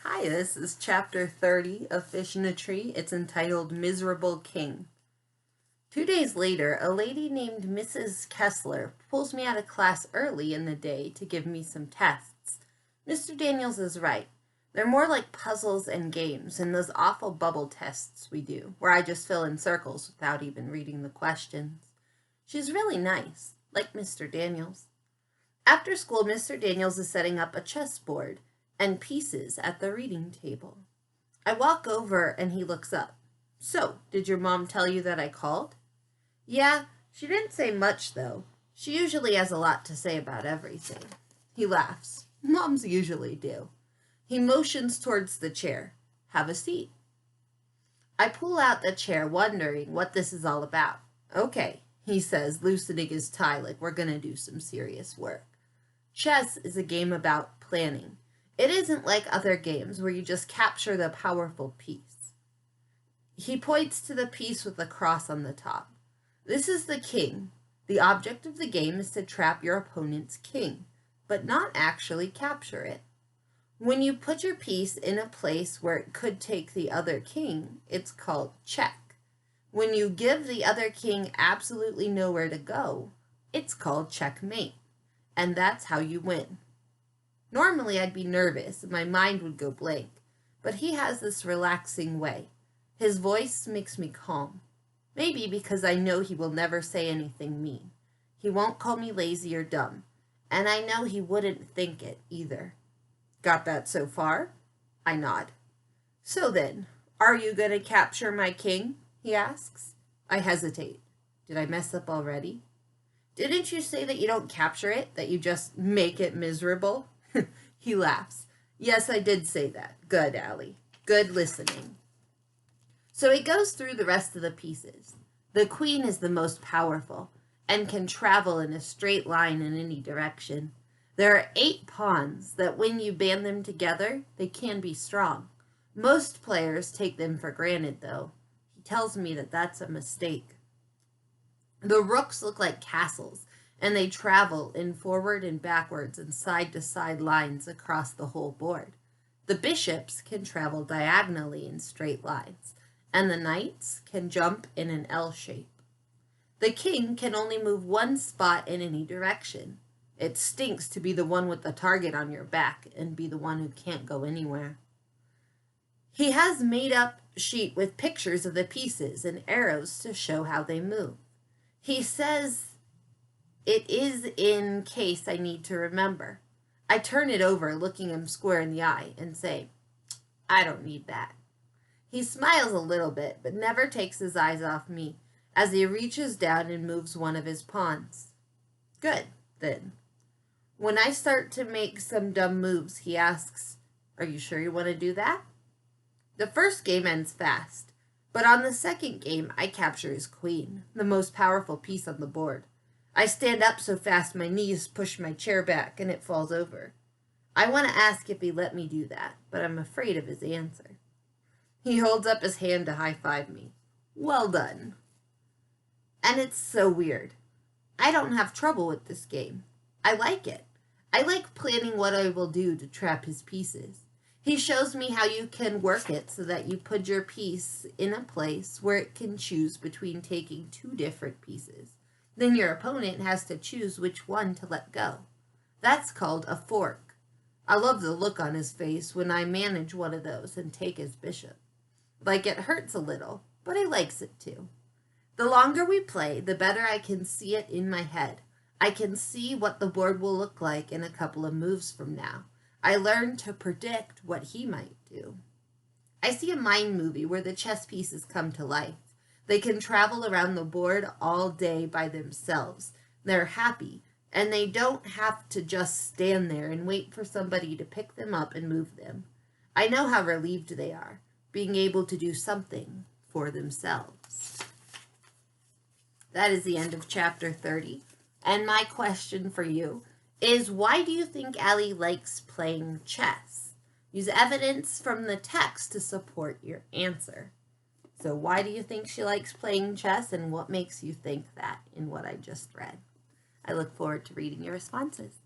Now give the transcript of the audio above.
Hi, this is chapter 30 of Fish in a Tree. It's entitled Miserable King. 2 days later, a lady named Mrs. Kessler pulls me out of class early in the day to give me some tests. Mr. Daniels is right. They're more like puzzles and games and those awful bubble tests we do, where I just fill in circles without even reading the questions. She's really nice, like Mr. Daniels. After school, Mr. Daniels is setting up a chessboard and pieces at the reading table. I walk over and he looks up. "So, did your mom tell you that I called?" "Yeah, she didn't say much though. She usually has a lot to say about everything." He laughs. "Moms usually do." He motions towards the chair. "Have a seat." I pull out the chair, wondering what this is all about. "Okay," he says, loosening his tie like we're gonna do some serious work. Chess is a game about planning. It isn't like other games where you just capture the powerful piece. He points to the piece with the cross on the top. "This is the king. The object of the game is to trap your opponent's king, but not actually capture it. When you put your piece in a place where it could take the other king, it's called check. When you give the other king absolutely nowhere to go, it's called checkmate. And that's how you win." Normally I'd be nervous and my mind would go blank, but he has this relaxing way. His voice makes me calm. Maybe because I know he will never say anything mean. He won't call me lazy or dumb, and I know he wouldn't think it either. "Got that so far?" I nod. "So then, are you going to capture my king?" he asks. I hesitate. Did I mess up already? "Didn't you say that you don't capture it, that you just make it miserable?" He laughs. "Yes, I did say that. Good, Allie. Good listening." So he goes through the rest of the pieces. The queen is the most powerful and can travel in a straight line in any direction. There are 8 pawns that when you band them together, they can be strong. Most players take them for granted, though. He tells me that that's a mistake. The rooks look like castles, and they travel in forward and backwards and side-to-side lines across the whole board. The bishops can travel diagonally in straight lines, and the knights can jump in an L shape. The king can only move one spot in any direction. It stinks to be the one with the target on your back and be the one who can't go anywhere. He has made up a sheet with pictures of the pieces and arrows to show how they move. He says it is in case I need to remember. I turn it over, looking him square in the eye, and say, "I don't need that." He smiles a little bit, but never takes his eyes off me as he reaches down and moves one of his pawns. Good, then. When I start to make some dumb moves, he asks, "Are you sure you want to do that?" The first game ends fast, but on the second game, I capture his queen, the most powerful piece on the board. I stand up so fast my knees push my chair back and it falls over. I want to ask if he let me do that, but I'm afraid of his answer. He holds up his hand to high-five me. "Well done." And it's so weird. I don't have trouble with this game. I like it. I like planning what I will do to trap his pieces. He shows me how you can work it so that you put your piece in a place where it can choose between taking 2 different pieces. Then your opponent has to choose which one to let go. That's called a fork. I love the look on his face when I manage one of those and take his bishop. Like it hurts a little, but he likes it too. The longer we play, the better I can see it in my head. I can see what the board will look like in a couple of moves from now. I learn to predict what he might do. I see a mind movie where the chess pieces come to life. They can travel around the board all day by themselves. They're happy, and they don't have to just stand there and wait for somebody to pick them up and move them. I know how relieved they are, being able to do something for themselves. That is the end of chapter 30. And my question for you is, why do you think Allie likes playing chess? Use evidence from the text to support your answer. So why do you think she likes playing chess, and what makes you think that in what I just read? I look forward to reading your responses.